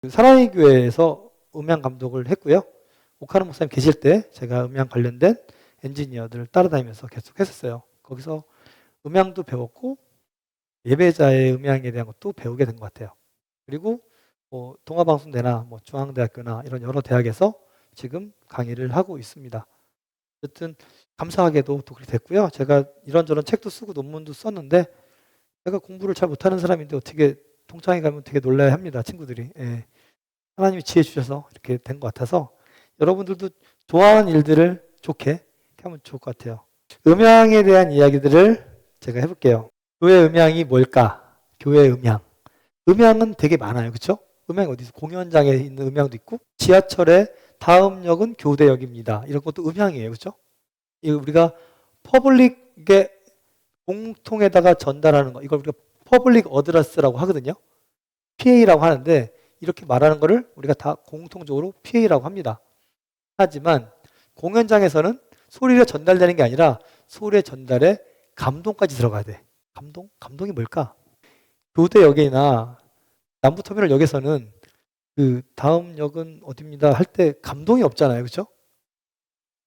사랑의 교회에서 음향 감독을 했고요. 오카노 목사님 계실 때 제가 음향 관련된 엔지니어들을 따라다니면서 계속 했었어요. 거기서 음향도 배웠고 예배자의 음향에 대한 것도 배우게 된 것 같아요. 그리고 뭐 동아방송대나 뭐 중앙대학교나 이런 여러 대학에서 지금 강의를 하고 있습니다. 어쨌든 감사하게도 또 그렇게 됐고요. 제가 이런저런 책도 쓰고 논문도 썼는데 제가 공부를 잘 못하는 사람인데 어떻게 동창회 가면 되게 놀라야 합니다. 친구들이. 예. 하나님이 지혜 주셔서 이렇게 된 것 같아서 여러분들도 좋아하는 일들을 좋게 이렇게 하면 좋을 것 같아요. 음향에 대한 이야기들을 제가 해볼게요. 교회 음향이 뭘까? 교회 음향. 음향은 되게 많아요. 그렇죠? 음향이 어디서 공연장에 있는 음향도 있고 지하철의 다음 역은 교대역입니다. 이런 것도 음향이에요. 그렇죠? 이거 우리가 퍼블릭의 공통에다가 전달하는 거 이걸 우리가 퍼블릭 어드레스라고 하거든요. PA라고 하는데 이렇게 말하는 거를 우리가 다 공통적으로 PA라고 합니다. 하지만 공연장에서는 소리가 전달되는 게 아니라 소리의 전달에 감동까지 들어가야 돼. 감동? 감동이 뭘까? 교대역이나 남부터미널역에서는 그 다음 역은 어디입니다 할 때 감동이 없잖아요. 그렇죠?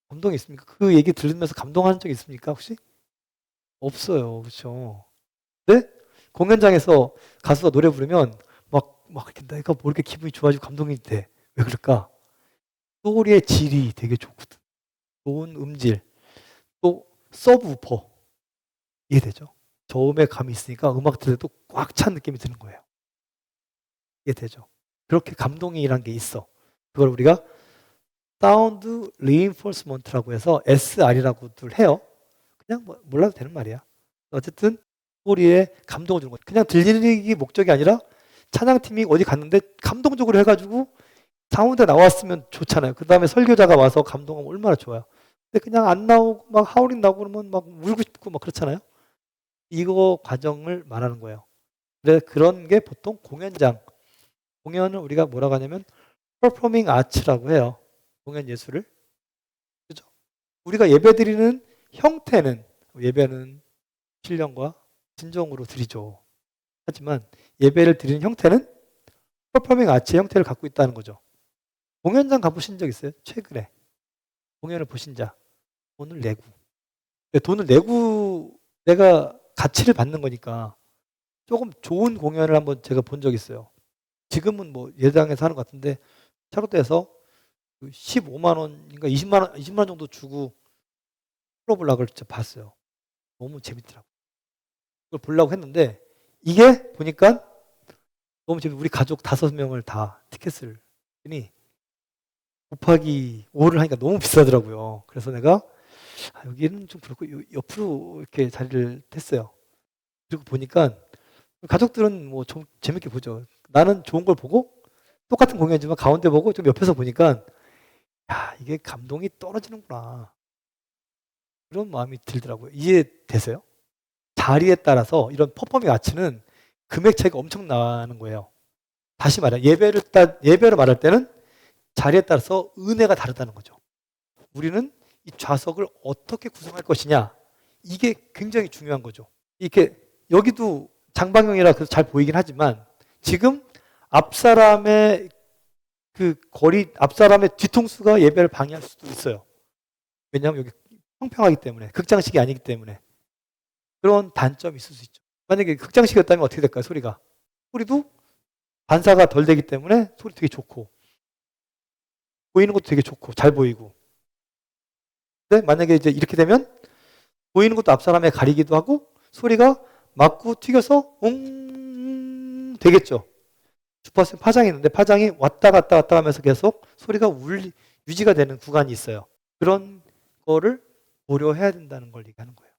감동이 있습니까? 그 얘기 들으면서 감동한 적 있습니까? 혹시? 없어요. 그렇죠? 네? 공연장에서 가수가 노래 부르면 막 이렇게 내가 뭐 이렇게 기분이 좋아지고 감동이 돼. 왜 그럴까? 소리의 질이 되게 좋거든. 좋은 음질. 또 서브우퍼. 이해되죠? 저음의 감이 있으니까 음악 들을 때도 꽉 찬 느낌이 드는 거예요. 이해되죠? 그렇게 감동이란 게 있어. 그걸 우리가 사운드 리인포스먼트라고 해서 SR이라고들 해요. 그냥 뭐 몰라도 되는 말이야. 어쨌든 소리에 감동을 주는 거죠. 그냥 들리는 게 목적이 아니라 찬양팀이 어디 갔는데 감동적으로 해가지고 사운드가 나왔으면 좋잖아요. 그 다음에 설교자가 와서 감동하면 얼마나 좋아요. 근데 그냥 안 나오고 막 하울링 나오고 그러면 막 울고 싶고 막 그렇잖아요. 이거 과정을 말하는 거예요. 그런 게 보통 공연을 우리가 뭐라고 하냐면 퍼포밍 아츠라고 해요. 공연 예술을. 그죠? 우리가 예배드리는 형태는 예배는 신령과 진정으로 드리죠. 하지만 예배를 드리는 형태는 퍼포밍 아츠의 형태를 갖고 있다는 거죠. 공연장 가보신 적 있어요? 최근에 공연을 보신 자. 돈을 내고. 돈을 내고 내가 가치를 받는 거니까 조금 좋은 공연을 한번 제가 본 적 있어요. 지금은 뭐 예당에서 하는 것 같은데 차로대에서 15만 원인가 20만 원 정도 주고 풀어보려고 봤어요. 너무 재밌더라고요. 그걸 보려고 했는데 이게 보니까 너무 재밌어. 우리 가족 5명을 다 티켓을 했더니 곱하기 5를 하니까 너무 비싸더라고요. 그래서 내가 여기는 좀 그렇고 옆으로 이렇게 자리를 했어요. 그리고 보니까 가족들은 뭐 좀 재밌게 보죠. 나는 좋은 걸 보고 똑같은 공연이지만 가운데 보고 좀 옆에서 보니까 야, 이게 감동이 떨어지는구나. 그런 마음이 들더라고요. 이해되세요? 자리에 따라서 이런 퍼포밍 아츠는 금액 차이가 엄청 나는 거예요. 다시 말해 예배로 말할 때는 자리에 따라서 은혜가 다르다는 거죠. 우리는 이 좌석을 어떻게 구성할 것이냐 이게 굉장히 중요한 거죠. 이렇게 여기도 장방형이라 그래서 잘 보이긴 하지만 지금 앞 사람의 앞 사람의 뒤통수가 예배를 방해할 수도 있어요. 왜냐하면 여기 평평하기 때문에 극장식이 아니기 때문에 그런 단점이 있을 수 있죠. 만약에 극장식이었다면 어떻게 될까요? 소리도 반사가 덜 되기 때문에 소리 되게 좋고 보이는 것도 되게 좋고 잘 보이고. 근데 만약에 이제 이렇게 되면 보이는 것도 앞 사람에 가리기도 하고 소리가 맞고 튀겨서 되겠죠. 주파수 파장이 있는데 파장이 왔다 갔다 하면서 계속 소리가 유지가 되는 구간이 있어요. 그런 거를 고려해야 된다는 걸 얘기하는 거예요.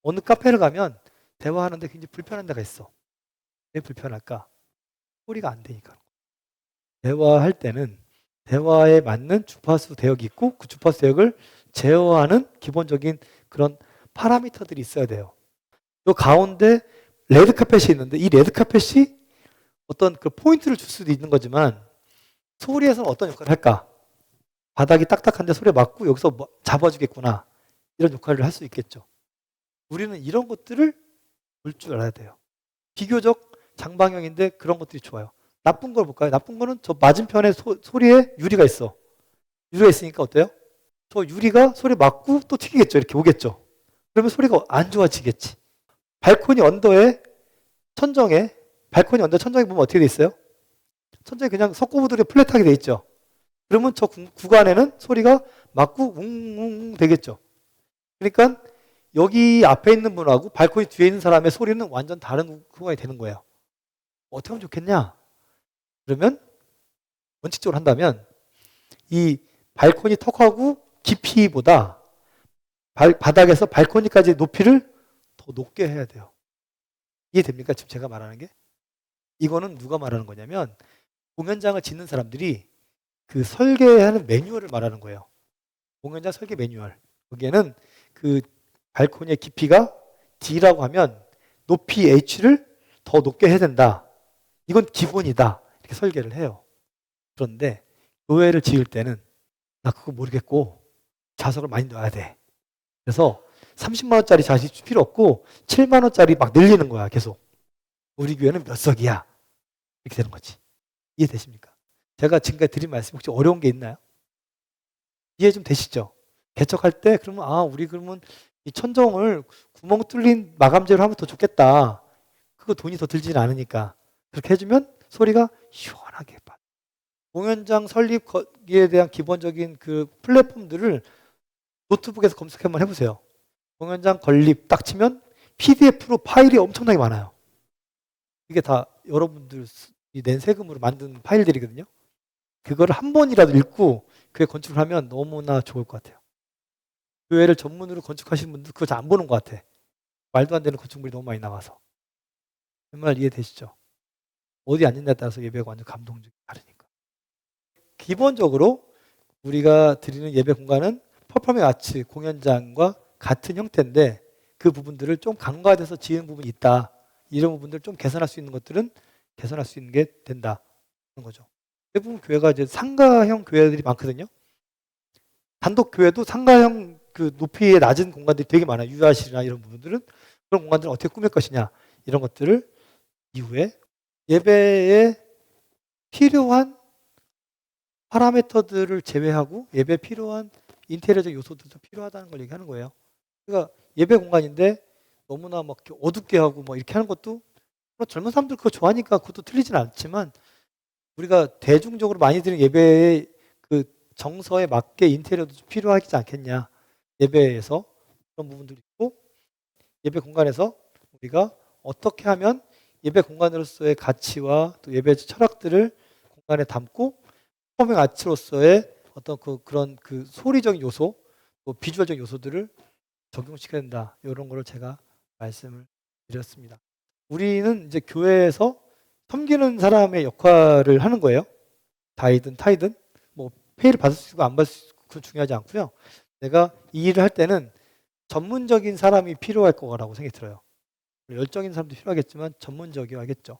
어느 카페를 가면 대화하는데 굉장히 불편한 데가 있어. 왜 불편할까? 소리가 안 되니까. 대화할 때는 대화에 맞는 주파수 대역이 있고 그 주파수 대역을 제어하는 기본적인 그런 파라미터들이 있어야 돼요. 요 가운데 레드카펫이 있는데 이 레드카펫이 어떤 그 포인트를 줄 수도 있는 거지만 소리에서는 어떤 역할을 할까? 바닥이 딱딱한데 소리에 맞고 여기서 뭐 잡아주겠구나. 이런 역할을 할 수 있겠죠. 우리는 이런 것들을 볼 줄 알아야 돼요. 비교적 장방형인데 그런 것들이 좋아요. 나쁜 걸 볼까요? 나쁜 거는 저 맞은편에 소리에 유리가 있어. 유리가 있으니까 어때요? 저 유리가 소리 맞고 또 튀기겠죠. 이렇게 오겠죠. 그러면 소리가 안 좋아지겠지. 발코니 언더에 천정에 발코니 언더 천정에 보면 어떻게 돼 있어요? 천정에 그냥 석고보드로 플랫하게 돼 있죠. 그러면 저 구간에는 소리가 맞고 웅웅 되겠죠. 그러니까 여기 앞에 있는 분하고 발코니 뒤에 있는 사람의 소리는 완전 다른 구간이 되는 거예요. 어떻게 하면 좋겠냐? 그러면 원칙적으로 한다면 이 발코니 턱하고 깊이보다 바닥에서 발코니까지 높이를 더 높게 해야 돼요. 이해됩니까? 지금 제가 말하는 게? 이거는 누가 말하는 거냐면 공연장을 짓는 사람들이 그 설계하는 매뉴얼을 말하는 거예요. 공연장 설계 매뉴얼. 거기에는 그 발코니의 깊이가 D라고 하면 높이 H를 더 높게 해야 된다. 이건 기본이다. 이렇게 설계를 해요. 그런데 교회를 지을 때는 나 그거 모르겠고 자석을 많이 넣어야 돼. 그래서 30만 원짜리 자식 필요 없고 7만 원짜리 막 늘리는 거야. 계속. 우리 교회는 몇 석이야. 이렇게 되는 거지. 이해되십니까? 제가 지금까지 드린 말씀 혹시 어려운 게 있나요? 이해 좀 되시죠? 개척할 때 그러면 우리 그러면 이 천정을 구멍 뚫린 마감재로 하면 더 좋겠다. 그거 돈이 더 들지는 않으니까. 그렇게 해주면 소리가 시원하게 빠져. 공연장 설립에 대한 기본적인 그 플랫폼들을 노트북에서 검색 한번 해보세요. 공연장 건립 딱 치면 PDF로 파일이 엄청나게 많아요. 이게 다 여러분들이 낸 세금으로 만든 파일들이거든요. 그거를 한 번이라도 읽고 교회 건축을 하면 너무나 좋을 것 같아요. 교회를 전문으로 건축하시는 분들 그거 잘 안 보는 것 같아. 말도 안 되는 건축물이 너무 많이 나와서. 정말 이해되시죠? 어디 앉는다에 따라서 예배가 완전 감동적이 다르니까. 기본적으로 우리가 드리는 예배 공간은 퍼포밍 아츠 공연장과 같은 형태인데 그 부분들을 좀 간과돼서 지은 부분이 있다. 이런 부분들 좀 개선할 수 있는 것들은 개선할 수 있는 게 된다. 그런 거죠. 대부분 교회가 이제 상가형 교회들이 많거든요. 단독 교회도 상가형 그 높이의 낮은 공간들이 되게 많아요. 유아실이나 이런 부분들은 그런 공간들을 어떻게 꾸밀 것이냐 이런 것들을 이후에 예배에 필요한 파라미터들을 제외하고 예배에 필요한 인테리어적 요소들도 필요하다는 걸 얘기하는 거예요. 그러니까 예배 공간인데 너무나 막 어둡게 하고 뭐 이렇게 하는 것도 젊은 사람들 그거 좋아하니까 그것도 틀리진 않지만 우리가 대중적으로 많이 드리는 예배의 그 정서에 맞게 인테리어도 필요하지 않겠냐. 예배에서 그런 부분들이 있고 예배 공간에서 우리가 어떻게 하면 예배 공간으로서의 가치와 또 예배 철학들을 공간에 담고 퍼포밍 아트로서의 어떤 그런 그 소리적인 요소, 또 비주얼적인 요소들을 적용시켜야 된다. 이런 거를 제가 말씀을 드렸습니다. 우리는 이제 교회에서 섬기는 사람의 역할을 하는 거예요. 다이든 타이든 뭐 페이를 받을 수 있고 안 받을 수 있고 그건 중요하지 않고요. 내가 이 일을 할 때는 전문적인 사람이 필요할 거라고 생각이 들어요. 열정인 사람도 필요하겠지만 전문적이어야겠죠.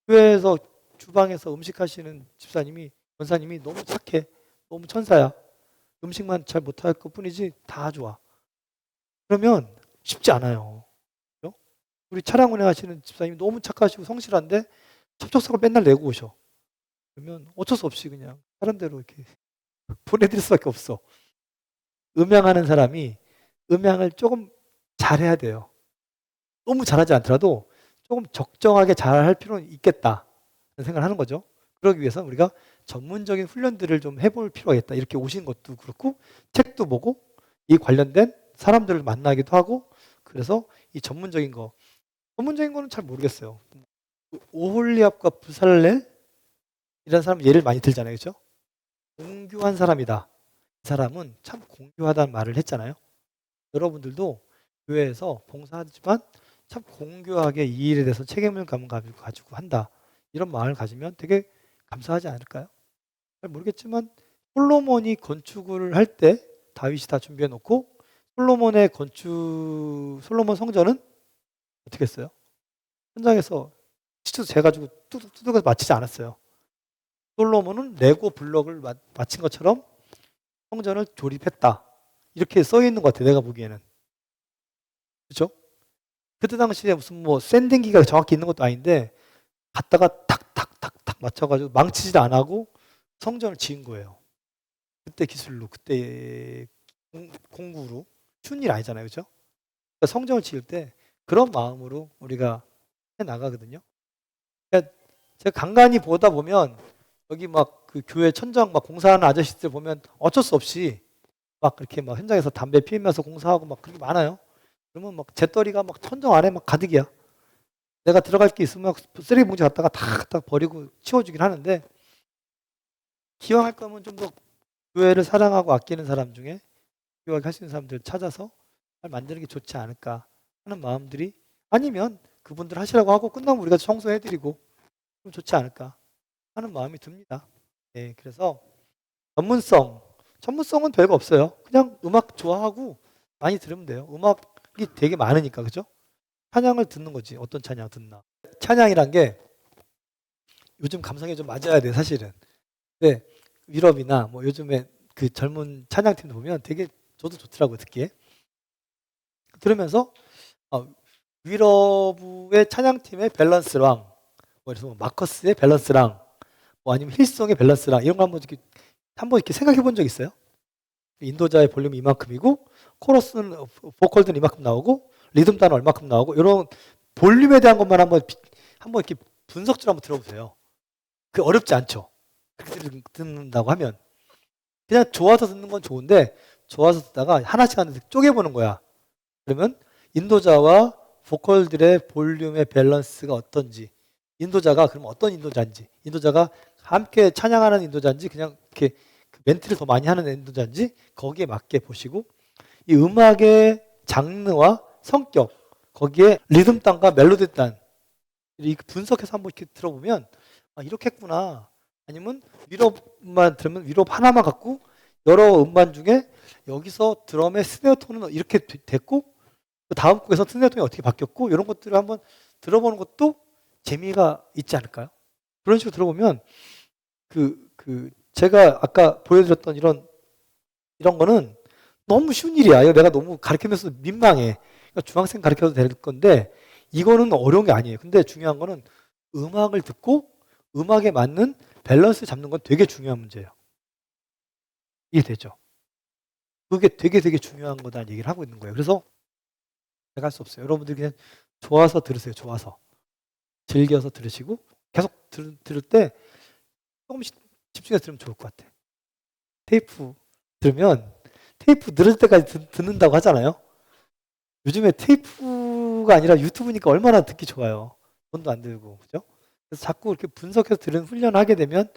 교회에서 주방에서 음식 하시는 집사님이 권사님이 너무 착해. 너무 천사야. 음식만 잘 못할 것 뿐이지 다 좋아. 그러면 쉽지 않아요. 그죠? 우리 차량 운행하시는 집사님이 너무 착하시고 성실한데 접촉사고를 맨날 내고 오셔. 그러면 어쩔 수 없이 그냥 다른 데로 이렇게 보내드릴 수밖에 없어. 음향하는 사람이 음향을 조금 잘해야 돼요. 너무 잘하지 않더라도 조금 적정하게 잘할 필요는 있겠다 생각을 하는 거죠. 그러기 위해서 우리가 전문적인 훈련들을 좀 해볼 필요가 있다. 이렇게 오신 것도 그렇고 책도 보고 이 관련된 사람들을 만나기도 하고 그래서 이 전문적인 거는 잘 모르겠어요. 오홀리압과 부살렐 이런 사람 예를 많이 들잖아요. 그렇죠? 공교한 사람이다. 이 사람은 참 공교하다는 말을 했잖아요. 여러분들도 교회에서 봉사하지만 참 공교하게 이 일에 대해서 책임을 가지고 한다. 이런 마음을 가지면 되게 감사하지 않을까요? 잘 모르겠지만 솔로몬이 건축을 할 때 다윗이 다 준비해 놓고 솔로몬 성전은 어떻게 했어요? 현장에서 치수 재가지고 뚜둑뚜둑해서 마치지 않았어요. 솔로몬은 레고 블럭을 마친 것처럼 성전을 조립했다. 이렇게 써 있는 것 같아요. 내가 보기에는. 그렇죠? 그때 당시에 무슨 뭐 샌딩기가 정확히 있는 것도 아닌데 갔다가 탁탁탁탁 맞춰가지고 망치질 안 하고 성전을 지은 거예요. 그때 기술로, 그때 공구로. 쉬운 일 아니잖아요, 그죠? 그러니까 성전을 지을 때 그런 마음으로 우리가 해 나가거든요. 그러니까 제가 간간히 보다 보면 여기 막 그 교회 천장 막 공사하는 아저씨들 보면 어쩔 수 없이 막 이렇게 막 현장에서 담배 피우면서 공사하고 막 그런 게 많아요. 그러면 막 재떨이가 막 천정 안에 막 가득이야. 내가 들어갈 게 있으면 쓰레기 봉지 갖다가 탁탁 버리고 치워주긴 하는데, 기왕 할 거면 좀 더 교회를 사랑하고 아끼는 사람 중에 교회를 할 수 있는 사람들 찾아서 만드는 게 좋지 않을까 하는 마음들이, 아니면 그분들 하시라고 하고 끝나면 우리가 청소해드리고 좀 좋지 않을까 하는 마음이 듭니다. 네, 그래서 전문성은 별거 없어요. 그냥 음악 좋아하고 많이 들으면 돼요. 음악이 되게 많으니까, 그죠? 찬양을 듣는 거지. 어떤 찬양 듣나. 찬양이란 게 요즘 감성에 좀 맞아야 돼, 사실은. 근데 위럽이나 뭐 요즘에 그 젊은 찬양팀들 보면 되게 저도 좋더라고요, 듣기에. 들으면서 위러브의 찬양팀의 밸런스랑, 뭐 그래서 마커스의 밸런스랑, 뭐 아니면 힐송의 밸런스랑 이런 거 한번 이렇게 생각해 본 적 있어요? 인도자의 볼륨이 이만큼이고 코러스는 보컬들은 이만큼 나오고 리듬 단어 얼마큼 나오고, 이런 볼륨에 대한 것만 한번 이렇게 분석줄 한번 들어보세요. 그 어렵지 않죠? 그렇게 듣는다고 하면 그냥 좋아서 듣는 건 좋은데, 좋아서 듣다가 하나씩 쪼개보는 거야. 그러면 인도자와 보컬들의 볼륨의 밸런스가 어떤지, 인도자가 그럼 어떤 인도자인지, 인도자가 함께 찬양하는 인도자인지 그냥 이렇게 멘트를 더 많이 하는 인도자인지 거기에 맞게 보시고, 이 음악의 장르와 성격, 거기에 리듬 단과 멜로디 단, 이렇게 분석해서 한번 이렇게 들어보면 이렇게 했구나. 아니면 위롭만 들으면 위롭 하나만 갖고 여러 음반 중에 여기서 드럼의 스네어 톤은 이렇게 됐고 그 다음 곡에서 스네어 톤이 어떻게 바뀌었고, 이런 것들을 한번 들어보는 것도 재미가 있지 않을까요? 그런 식으로 들어보면 제가 아까 보여드렸던 이런 거는 너무 쉬운 일이야. 이거 내가 너무 가르치면서 민망해. 그러니까 중학생 가르쳐도 될 건데 이거는 어려운 게 아니에요. 근데 중요한 거는 음악을 듣고 음악에 맞는 밸런스 잡는 건 되게 중요한 문제예요. 이해되죠? 그게 되게 중요한 거다는 얘기를 하고 있는 거예요. 그래서 제가 할 수 없어요. 여러분들 그냥 좋아서 들으세요. 좋아서. 즐겨서 들으시고 계속 들을 때 조금씩 집중해서 들으면 좋을 것 같아. 테이프 들으면 테이프 늘을 때까지 듣는다고 하잖아요. 요즘에 테이프가 아니라 유튜브니까 얼마나 듣기 좋아요. 돈도 안 들고, 그죠? 그래서 자꾸 이렇게 분석해서 들은 훈련을 하게 되면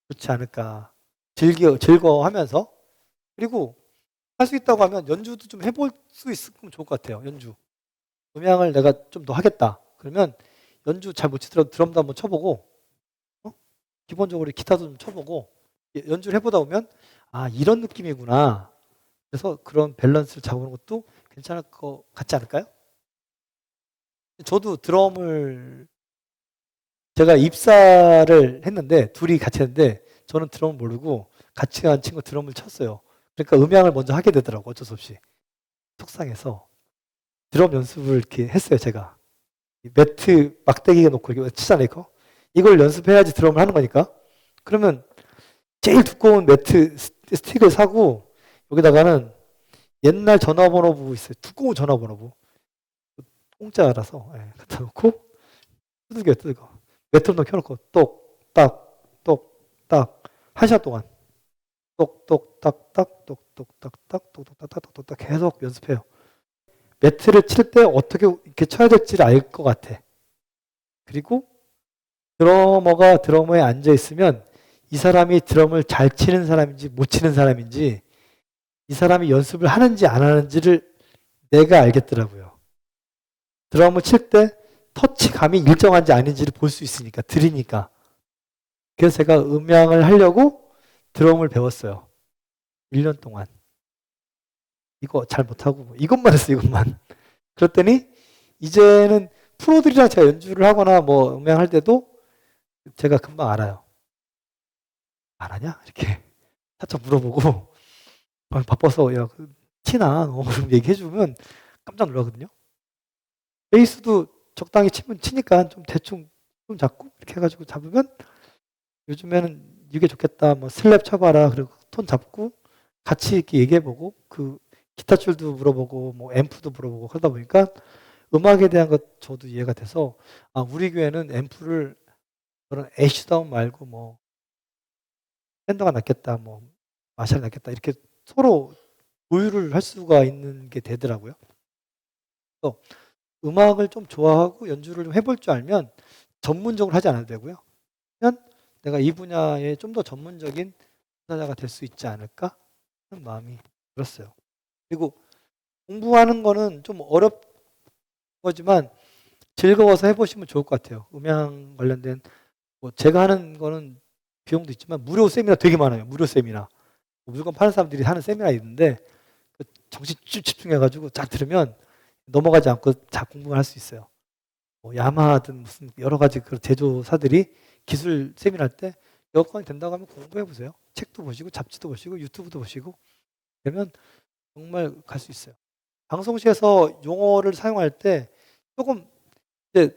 좋지 않을까. 즐거워하면서. 그리고 할 수 있다고 하면 연주도 좀 해볼 수 있으면 좋을 것 같아요. 연주. 음향을 내가 좀 더 하겠다. 그러면 연주 잘 못 치더라도 드럼도 한번 쳐보고, 기본적으로 기타도 좀 쳐보고, 연주를 해보다 보면 이런 느낌이구나. 그래서 그런 밸런스를 잡아보는 것도 괜찮을 것 같지 않을까요? 저도 드럼을, 제가 입사를 했는데 둘이 같이 했는데 저는 드럼을 모르고 같이 간 친구 드럼을 쳤어요. 그러니까 음향을 먼저 하게 되더라고, 어쩔 수 없이. 속상해서 드럼 연습을 이렇게 했어요. 제가 매트 막대기에 놓고 이렇게 치잖아요. 이걸 연습해야지 드럼을 하는 거니까. 그러면 제일 두꺼운 매트 스틱을 사고 여기다가는 옛날 전화번호부 있어요. 두꺼운 전화번호부. 공짜라서 갖다 놓고 두들겨. 메트로놈 켜놓고 똑딱 똑딱 1시간 동안 똑똑딱딱 똑똑딱딱 똑똑딱딱 똑똑딱 계속 연습해요. 매트를 칠 때 어떻게 이렇게 쳐야 될지를 알 것 같아. 그리고 드러머가 드러머에 앉아 있으면 이 사람이 드럼을 잘 치는 사람인지 못 치는 사람인지, 이 사람이 연습을 하는지 안 하는지를 내가 알겠더라고요. 드럼을 칠 때 터치감이 일정한지 아닌지를 볼 수 있으니까, 들으니까. 그래서 제가 음향을 하려고 드럼을 배웠어요. 1년 동안. 이거 잘 못하고 이것만 했어요. 이것만. 그랬더니 이제는 프로들이랑 제가 연주를 하거나 뭐 음향할 때도 제가 금방 알아요. 안 하냐? 이렇게 살짝 물어보고 바빠서 야 치나? 그럼 얘기해주면 깜짝 놀라거든요. 베이스도 적당히 치면 치니까 좀 대충 좀 잡고 이렇게 해가지고 잡으면 요즘에는 이게 좋겠다. 뭐 슬랩 쳐봐라. 그리고 톤 잡고 같이 이렇게 얘기해보고 그 기타 줄도 물어보고 뭐 앰프도 물어보고 그러다 보니까 음악에 대한 것 저도 이해가 돼서 아 우리 교회는 앰프를 그런 애쉬다운 말고 뭐 팬더가 낫겠다. 뭐 마샬이 낫겠다. 이렇게 서로 조율을 할 수가 있는 게 되더라고요. 그래서 음악을 좀 좋아하고 연주를 좀 해볼 줄 알면 전문적으로 하지 않아도 되고요. 그러면 내가 이 분야에 좀 더 전문적인 투자자가 될 수 있지 않을까 하는 마음이 들었어요. 그리고 공부하는 거는 좀 어렵지만 즐거워서 해보시면 좋을 것 같아요. 음향 관련된 뭐 제가 하는 거는 비용도 있지만 무료 세미나 되게 많아요. 무료 세미나. 물건 파는 사람들이 하는 세미나 있는데 그 정신 쭉 집중해가지고 쫙 들으면 넘어가지 않고 잘 공부를 할 수 있어요. 뭐 야마하든 무슨 여러 가지 그 제조사들이 기술 세미나 할 때 여건이 된다고 하면 공부해 보세요. 책도 보시고 잡지도 보시고 유튜브도 보시고 그러면 정말 갈 수 있어요. 방송실에서 용어를 사용할 때 조금 이제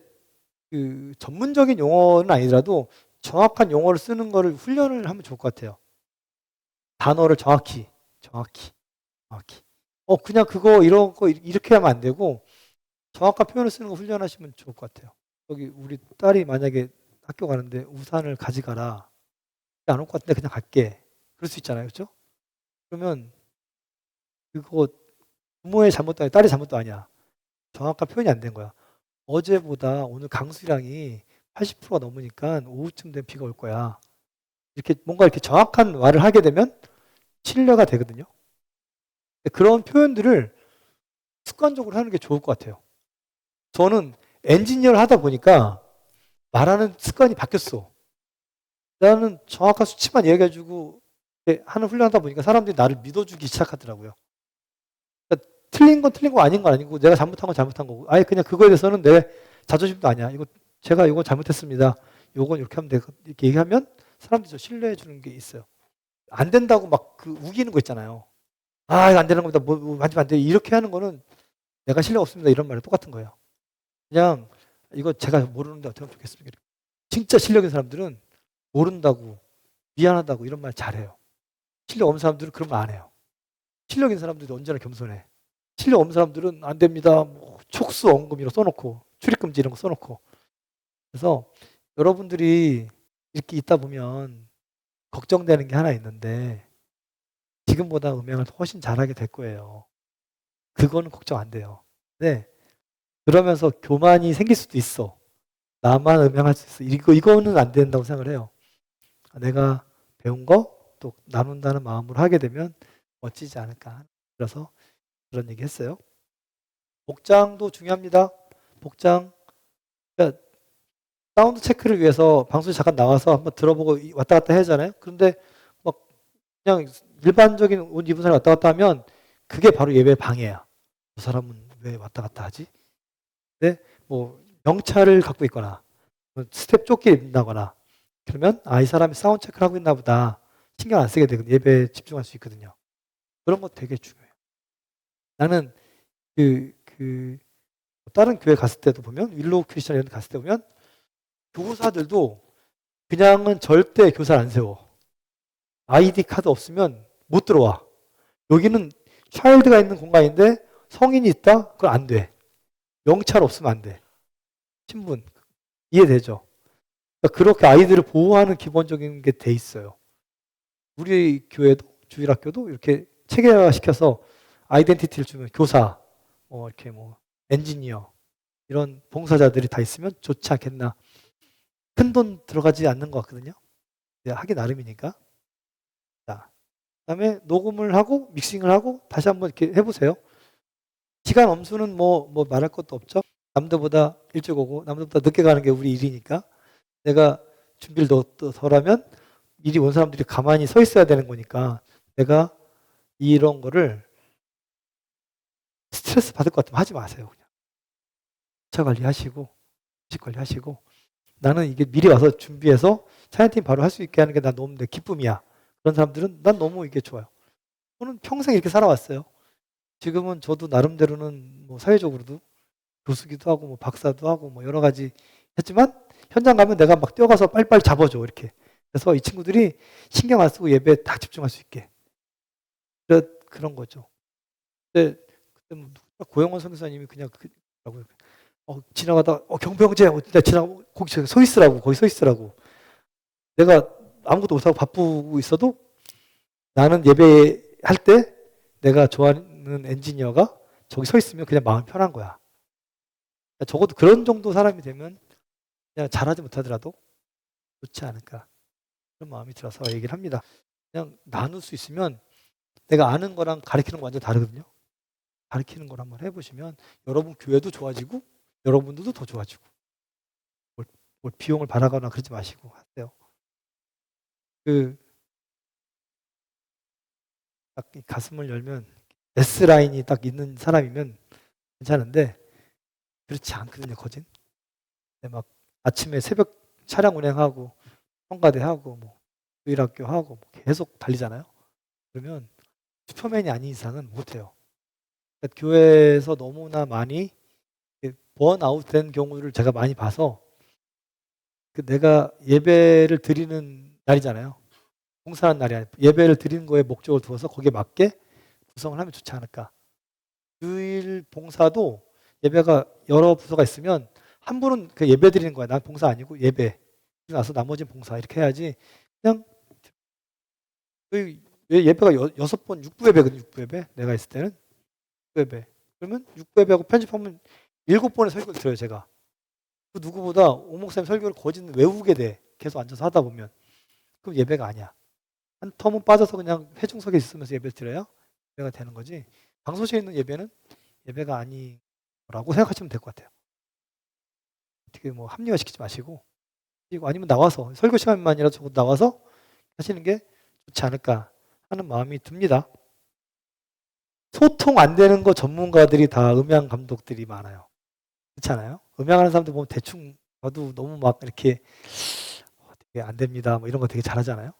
그 전문적인 용어는 아니더라도 정확한 용어를 쓰는 거를 훈련을 하면 좋을 것 같아요. 단어를 정확히. 그냥 그거 이런 거 이렇게 하면 안 되고 정확한 표현을 쓰는 거 훈련하시면 좋을 것 같아요. 여기 우리 딸이 만약에 학교 가는데 우산을 가져가라. 안 올 것 같은데 그냥 갈게. 그럴 수 있잖아요. 그렇죠? 그러면 그거 부모의 잘못도 아니야. 딸의 잘못도 아니야. 정확한 표현이 안 된 거야. 어제보다 오늘 강수량이 80%가 넘으니까 오후쯤 되면 비가 올 거야. 이렇게 뭔가 이렇게 정확한 말을 하게 되면 신뢰가 되거든요. 그런 표현들을 습관적으로 하는 게 좋을 것 같아요. 저는 엔지니어를 하다 보니까 말하는 습관이 바뀌었어. 나는 정확한 수치만 얘기해주고 하는 훈련하다 보니까 사람들이 나를 믿어주기 시작하더라고요. 그러니까 틀린 건 틀린 거 아닌 건 아니고 내가 잘못한 건 잘못한 거고 아예 그냥 그거에 대해서는 내 자존심도 아니야. 제가 이거 잘못했습니다. 요건 이렇게 하면 되고 이렇게 얘기하면 사람들이 저 신뢰해 주는 게 있어요. 안 된다고 막 그 우기는 거 있잖아요. 아, 이거 안 되는 겁니다. 뭐 만지면 안 돼. 이렇게 하는 거는 내가 신뢰 없습니다. 이런 말이 똑같은 거예요. 그냥 이거 제가 모르는데 어떻게 하면 좋겠습니까? 진짜 실력 있는 사람들은 모른다고 미안하다고 이런 말 잘해요. 실력 없는 사람들은 그런 말 안 해요. 실력 있는 사람들도 언제나 겸손해. 실력 없는 사람들은 안 됩니다. 뭐 촉수 언금 이런 거 써놓고 출입금지 이런 거 써놓고. 그래서 여러분들이 이렇게 있다 보면 걱정되는 게 하나 있는데 지금보다 음향을 훨씬 잘하게 될 거예요. 그거는 걱정 안 돼요. 네. 그러면서 교만이 생길 수도 있어. 나만 음향할 수 있어. 이거는 안 된다고 생각을 해요. 내가 배운 거 또 나눈다는 마음으로 하게 되면 멋지지 않을까. 그래서 그런 얘기 했어요. 복장도 중요합니다. 복장. 그러니까 사운드 체크를 위해서 방송에 잠깐 나와서 한번 들어보고 왔다 갔다 해야 하잖아요. 그런데 막 그냥 일반적인 옷 입은 사람이 왔다 갔다 하면 그게 바로 예배 방해야. 그 사람은 왜 왔다 갔다 하지? 근데 뭐 명찰을 갖고 있거나 스텝 조끼 입는다거나 그러면 이 사람이 사운드 체크를 하고 있나 보다. 신경 안 쓰게 되거든요. 예배에 집중할 수 있거든요. 그런 거 되게 중요해요. 나는 다른 교회 갔을 때도 보면 윌로우 크리스천 이런 데 갔을 때 보면 교사들도 그냥은 절대 교사를 안 세워. 아이디 카드 없으면 못 들어와. 여기는 차일드가 있는 공간인데 성인이 있다? 그건 안 돼. 명찰 없으면 안 돼. 신분. 이해되죠? 그러니까 그렇게 아이들을 보호하는 기본적인 게 돼 있어요. 우리 교회도 주일학교도 이렇게 체계화시켜서 아이덴티티를 주면 교사, 이렇게 뭐 엔지니어 이런 봉사자들이 다 있으면 좋지 않겠나. 큰 돈 들어가지 않는 것 같거든요. 하기 나름이니까. 자, 그다음에 녹음을 하고 믹싱을 하고 다시 한번 이렇게 해보세요. 시간 엄수는 뭐 말할 것도 없죠. 남들보다 일찍 오고 남들보다 늦게 가는 게 우리 일이니까 내가 준비를 덜 하면 미리 온 사람들이 가만히 서 있어야 되는 거니까 내가 이런 거를 스트레스 받을 것 같으면 하지 마세요. 그냥 차 관리하시고 음식 관리하시고 나는 이게 미리 와서 준비해서 사연팀 바로 할 수 있게 하는 게 난 너무 내 기쁨이야. 그런 사람들은 난 너무 이게 좋아요. 저는 평생 이렇게 살아왔어요. 지금은 저도 나름대로는 뭐 사회적으로도 교수기도 하고 뭐 박사도 하고 뭐 여러 가지 했지만 현장 가면 내가 막 뛰어가서 빨리빨리 잡아줘 이렇게. 그래서 이 친구들이 신경 안 쓰고 예배에 다 집중할 수 있게. 그런 거죠. 그때 뭐 고영원 선교사님이 그냥 지나가다 경병재 내가 지나가고 거기 서 있으라고 거기 서 있으라고. 내가 아무것도 못하고 바쁘고 있어도 나는 예배할 때 내가 좋아하는 엔지니어가 저기 서 있으면 그냥 마음이 편한 거야. 적어도 그런 정도 사람이 되면 그냥 잘하지 못하더라도 좋지 않을까 그런 마음이 들어서 얘기를 합니다. 그냥 나눌 수 있으면 내가 아는 거랑 가르치는 거 완전 다르거든요. 가르치는 걸 한번 해보시면 여러분 교회도 좋아지고 여러분들도 더 좋아지고 뭘 비용을 바라거나 그러지 마시고 하세요. 딱 이 가슴을 열면 S라인이 딱 있는 사람이면 괜찮은데 그렇지 않거든요. 거진. 막 아침에 새벽 차량 운행하고 성가대하고 뭐 주일학교하고 뭐 계속 달리잖아요. 그러면 슈퍼맨이 아닌 이상은 못해요. 그러니까 교회에서 너무나 많이 번아웃 된 경우를 제가 많이 봐서 내가 예배를 드리는 날이잖아요. 봉사하는 날이 아니라 예배를 드리는 거에 목적을 두어서 거기에 맞게 구성을 하면 좋지 않을까. 주일 봉사도 예배가 여러 부서가 있으면 한 분은 그 예배 드리는 거야. 난 봉사 아니고 예배. 그리고 나서 나머지는 봉사 이렇게 해야지. 그냥 왜 예배가 6번 6부 예배거든. 6부 예배. 내가 있을 때는 6부 예배. 그러면 6부 예배하고 편집하면 7번의 설교를 들어요. 제가. 그 누구보다 오 목사님 설교를 거진 외우게 돼. 계속 앉아서 하다 보면. 그럼 예배가 아니야. 한 텀은 빠져서 그냥 회중석에 있으면서 예배 드려야 예배가 되는 거지. 방소시에 있는 예배는 예배가 아니라고 생각하시면 될 것 같아요. 어떻게 뭐 합리화시키지 마시고 그리고 아니면 나와서 설교 시간만이라도 적어도 나와서 하시는 게 좋지 않을까 하는 마음이 듭니다. 소통 안 되는 거 전문가들이 다 음향 감독들이 많아요. 그렇지 않아요? 음향하는 사람들 보면 대충 봐도 너무 막 이렇게 되게 안 됩니다. 뭐 이런 거 되게 잘하잖아요.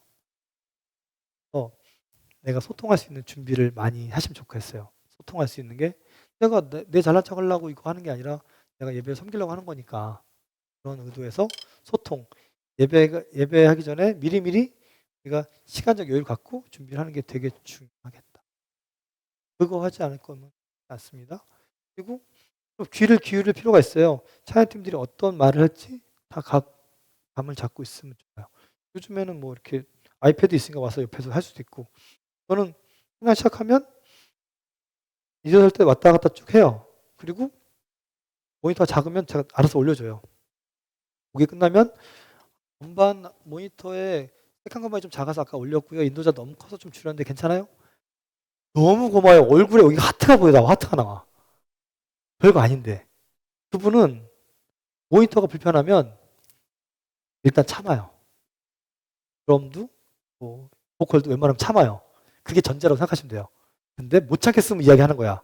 내가 소통할 수 있는 준비를 많이 하시면 좋겠어요. 소통할 수 있는 게 내가 내 잘난 척 하려고 이거 하는 게 아니라 내가 예배를 섬기려고 하는 거니까 그런 의도에서 소통 예배하기 전에 미리미리 우리가 시간적 여유를 갖고 준비를 하는 게 되게 중요하겠다. 그거 하지 않을 거면 않습니다. 그리고 또 귀를 기울일 필요가 있어요. 찬양팀들이 어떤 말을 할지 다 감을 잡고 있으면 좋아요. 요즘에는 뭐 이렇게 아이패드 있으니까 와서 옆에서 할 수도 있고 저는 하나 시작하면 잊어설 때 왔다 갔다 쭉 해요. 그리고 모니터가 작으면 제가 알아서 올려줘요. 그게 끝나면 전반 모니터에 색한 것만이 좀 작아서 아까 올렸고요. 인도자 너무 커서 좀 줄였는데 괜찮아요? 너무 고마워요. 얼굴에 여기 하트가 보여. 하트가 나와. 별거 아닌데. 그분은 모니터가 불편하면 일단 참아요. 드럼도 뭐 보컬도 웬만하면 참아요. 그게 전제라고 생각하시면 돼요. 근데 못 참겠으면 이야기하는 거야.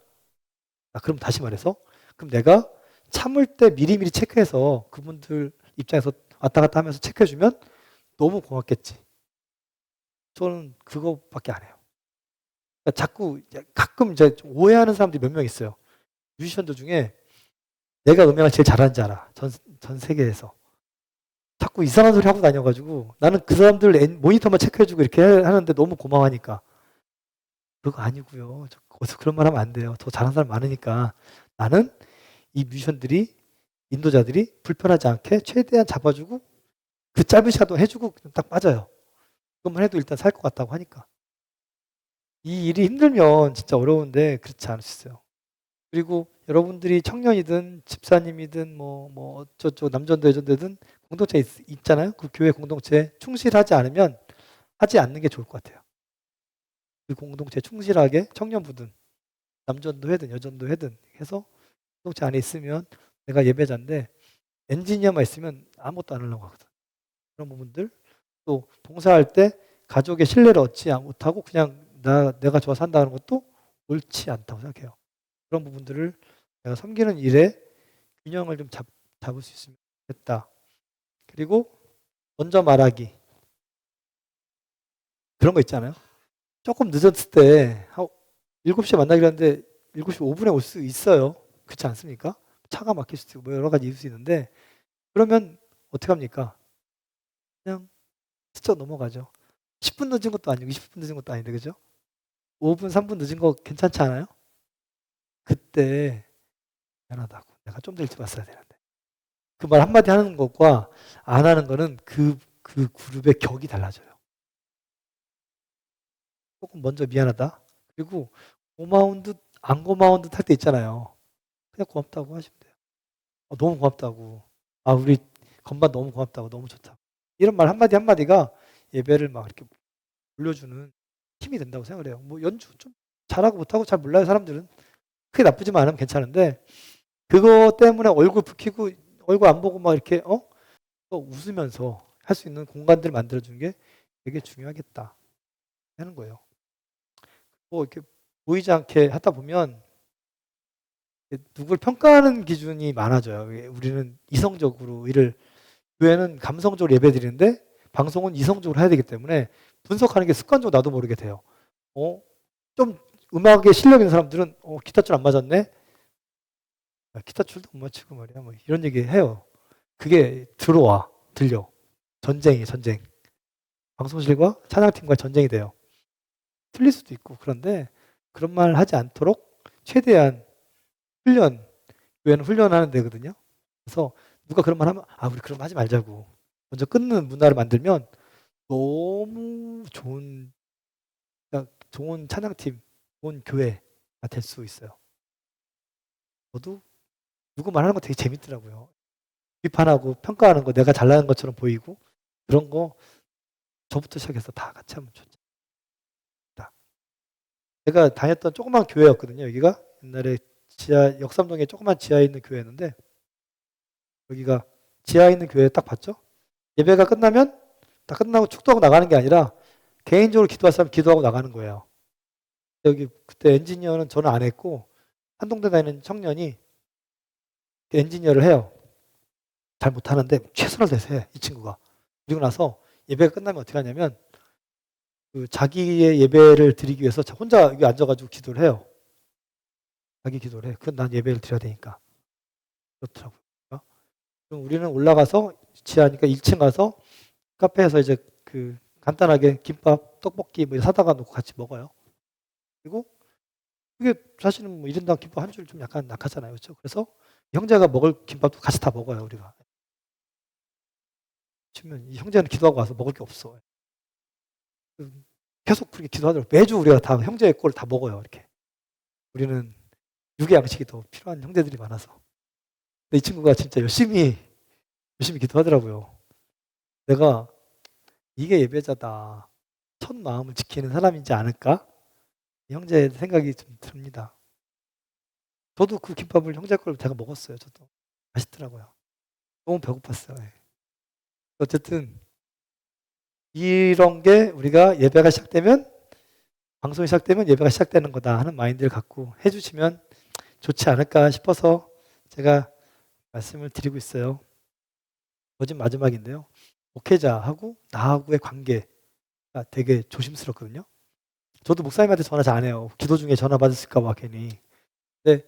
그럼 다시 말해서 그럼 내가 참을 때 미리미리 체크해서 그분들 입장에서 왔다 갔다 하면서 체크해주면 너무 고맙겠지. 저는 그거밖에 안 해요. 그러니까 자꾸 가끔 이제 오해하는 사람들이 몇 명 있어요. 뮤지션들 중에 내가 음향을 제일 잘하는지 알아. 전 세계에서. 자꾸 이상한 소리 하고 다녀가지고 나는 그 사람들 모니터만 체크해주고 이렇게 하는데 너무 고마워하니까. 그거 아니고요. 어디서 그런 말 하면 안 돼요. 더 잘하는 사람 많으니까. 나는 이 뮤지션들이 인도자들이 불편하지 않게 최대한 잡아주고 그 짧은 시간도 해주고 딱 빠져요. 그것만 해도 일단 살 것 같다고 하니까. 이 일이 힘들면 진짜 어려운데 그렇지 않을 수 있어요. 그리고 여러분들이 청년이든 집사님이든 뭐 어쩌고 남전도 여전도든 공동체 있잖아요. 그 교회 공동체에 충실하지 않으면 하지 않는 게 좋을 것 같아요. 그 공동체에 충실하게 청년부든 남전도 하든 여전도 하든 해서 공동체 안에 있으면 내가 예배자인데 엔지니어만 있으면 아무것도 안 하려고 하거든. 그런 부분들 또 봉사할 때 가족의 신뢰를 얻지 못하고 그냥 내가 좋아서 한다는 것도 옳지 않다고 생각해요. 그런 부분들을 내가 섬기는 일에 균형을 좀 잡을 수 있으면 좋겠다. 그리고 먼저 말하기. 그런 거 있잖아요. 조금 늦었을 때 7시에 만나기로 했는데 7시 5분에 올 수 있어요. 그렇지 않습니까? 차가 막힐 수도 있고 뭐 여러 가지 이유 수 있는데 그러면 어떻게 합니까? 그냥 스쳐 넘어가죠. 10분 늦은 것도 아니고 20분 늦은 것도 아닌데 그죠? 5분, 3분 늦은 거 괜찮지 않아요? 그때 미안하다고. 내가 좀 더 일찍 왔어야 되는데. 그 말 한마디 하는 것과 안 하는 거는 그 그룹의 격이 달라져요. 조금 먼저 미안하다. 그리고 고마운 듯 안 고마운 듯 할 때 있잖아요. 그냥 고맙다고 하시면 돼요. 너무 고맙다고. 우리 건반 너무 고맙다고. 너무 좋다고. 이런 말 한마디 한마디가 예배를 막 이렇게 올려주는 힘이 된다고 생각을 해요. 뭐 연주 좀 잘하고 못하고 잘 몰라요, 사람들은. 크게 나쁘지만 않으면 괜찮은데 그거 때문에 얼굴 붉히고 얼굴 안 보고 막 이렇게 또 웃으면서 할 수 있는 공간들을 만들어주는 게 되게 중요하겠다 하는 거예요. 뭐 이렇게 보이지 않게 하다 보면 누굴 평가하는 기준이 많아져요. 우리는 이성적으로 교회는 감성적으로 예배드리는데 방송은 이성적으로 해야 되기 때문에 분석하는 게 습관적으로 나도 모르게 돼요. 좀 음악에 실력 있는 사람들은 기타줄 안 맞았네. 기타 줄도 못 맞추고 말이야. 뭐 이런 얘기 해요. 그게 들려. 전쟁. 방송실과 찬양팀과의 전쟁이 돼요. 틀릴 수도 있고. 그런데 그런 말 하지 않도록 최대한 교회는 훈련하는 데거든요. 그래서 누가 그런 말 하면 우리 그럼 하지 말자고. 먼저 끊는 문화를 만들면 너무 좋은 찬양팀, 좋은 교회가 될 수 있어요. 저도 누구 말하는 거 되게 재밌더라고요. 비판하고 평가하는 거 내가 잘나는 것처럼 보이고 그런 거 저부터 시작해서 다 같이 하면 좋죠. 제가 다녔던 조그만 교회였거든요. 여기가 옛날에 역삼동에 조그만 지하에 있는 교회였는데 여기가 지하에 있는 교회 딱 봤죠? 예배가 끝나면 다 끝나고 축도하고 나가는 게 아니라 개인적으로 기도할 사람 기도하고 나가는 거예요. 여기 그때 엔지니어는 저는 안 했고 한동대 다니는 청년이 엔지니어를 해요. 잘 못하는데 최선을 다해서 해, 이 친구가. 그리고 나서 예배가 끝나면 어떻게 하냐면 자기의 예배를 드리기 위해서 혼자 여기 앉아가지고 기도를 해요. 자기 기도를 해. 그건 난 예배를 드려야 되니까. 그렇더라고요. 그럼 우리는 올라가서 지하니까 1층 가서 카페에서 이제 간단하게 김밥, 떡볶이 뭐 사다가 놓고 같이 먹어요. 그리고 그게 사실은 뭐 1인당 김밥 한 줄 좀 약간 약하잖아요. 그렇죠? 그래서 형제가 먹을 김밥도 같이 다 먹어요, 우리가. 치면 이 형제는 기도하고 와서 먹을 게 없어. 계속 그렇게 기도하더라고요. 매주 우리가 다 형제의 꼴을 다 먹어요, 이렇게. 우리는 육의 양식이 더 필요한 형제들이 많아서. 근데 이 친구가 진짜 열심히 기도하더라고요. 내가 이게 예배자다. 첫 마음을 지키는 사람이지 않을까? 형제의 생각이 좀 듭니다. 저도 그 김밥을 형제 걸 제가 먹었어요. 저도 맛있더라고요. 너무 배고팠어요. 어쨌든 이런 게 우리가 예배가 시작되면 방송이 시작되면 예배가 시작되는 거다 하는 마인드를 갖고 해주시면 좋지 않을까 싶어서 제가 말씀을 드리고 있어요. 어제 마지막인데요. 목회자하고 나하고의 관계가 되게 조심스럽거든요. 저도 목사님한테 전화 잘 안 해요. 기도 중에 전화 받았을까 봐 괜히. 근데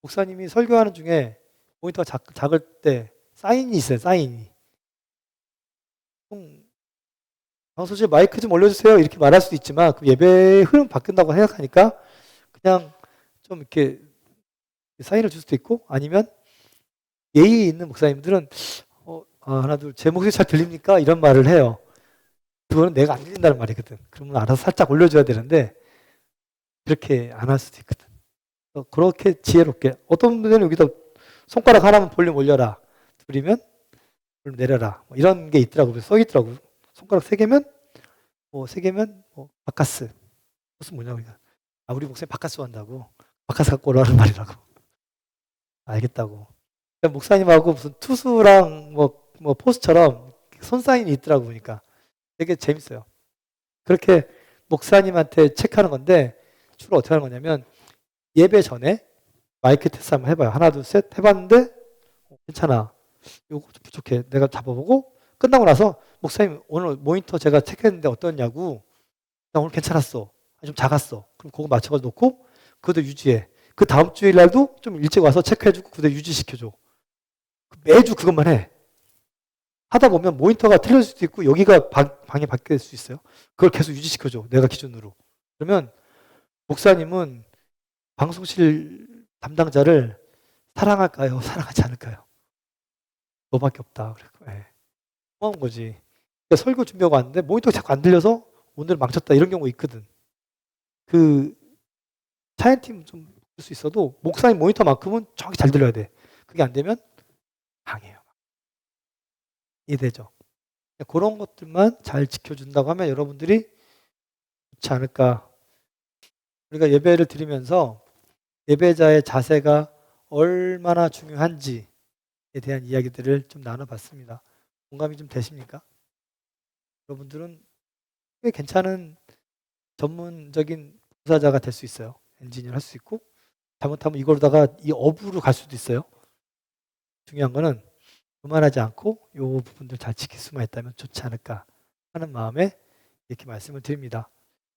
목사님이 설교하는 중에 모니터가 작을 때 사인이 있어요. 사인이. 방송실 마이크 좀 올려주세요. 이렇게 말할 수도 있지만 그 예배 흐름 바뀐다고 생각하니까 그냥 좀 이렇게 사인을 줄 수도 있고 아니면 예의 있는 목사님들은 하나 둘 제 목소리 잘 들립니까? 이런 말을 해요. 그거는 내가 안 들린다는 말이거든. 그러면 알아서 살짝 올려줘야 되는데 그렇게 안 할 수도 있거든. 그렇게 지혜롭게 어떤 분들은 여기다 손가락 하나만 볼륨 올려라. 둘이면 볼륨 내려라. 뭐 이런 게 있더라고요. 써 있더라고요. 손가락 3개면 바카스. 무슨 뭐냐고. 우리 목사님 바카스 한다고. 바카스 갖고 오라는 말이라고. 알겠다고. 그러니까 목사님하고 무슨 투수랑 뭐 포스처럼 손 사인이 있더라고 보니까 되게 재밌어요. 그렇게 목사님한테 체크하는 건데 주로 어떻게 하는 거냐면 예배 전에 마이크 테스트 한번 해봐요. 하나 둘 셋 해봤는데 괜찮아. 요거 좀 부족해. 내가 잡아보고 끝나고 나서 목사님 오늘 모니터 제가 체크했는데 어떠냐고. 나 오늘 괜찮았어. 좀 작았어. 그럼 그거 맞춰서 놓고 그대로 유지해. 그 다음 주일 날도 좀 일찍 와서 체크해주고 그대로 유지시켜줘. 매주 그것만 해. 하다 보면 모니터가 틀릴 수도 있고 여기가 방이 바뀔 수 있어요. 그걸 계속 유지시켜줘. 내가 기준으로. 그러면 목사님은 방송실 담당자를 사랑할까요? 사랑하지 않을까요? 너밖에 없다. 그리고 고마운 거지. 그러니까 설교 준비하고 왔는데 모니터가 자꾸 안 들려서 오늘 망쳤다 이런 경우 있거든. 그 차연팀 좀 볼 수 있어도 목사님 모니터만큼은 정확히 잘 들려야 돼. 그게 안 되면 방해요. 이해되죠? 그런 것들만 잘 지켜준다고 하면 여러분들이 좋지 않을까. 우리가 예배를 드리면서 예배자의 자세가 얼마나 중요한지에 대한 이야기들을 좀 나눠봤습니다. 공감이 좀 되십니까? 여러분들은 꽤 괜찮은 전문적인 봉사자가 될 수 있어요. 엔지니어 할 수 있고 잘못하면 이거로다가 이 업으로 갈 수도 있어요. 중요한 거는 교만하지 않고 이 부분들 잘 지킬 수만 있다면 좋지 않을까 하는 마음에 이렇게 말씀을 드립니다.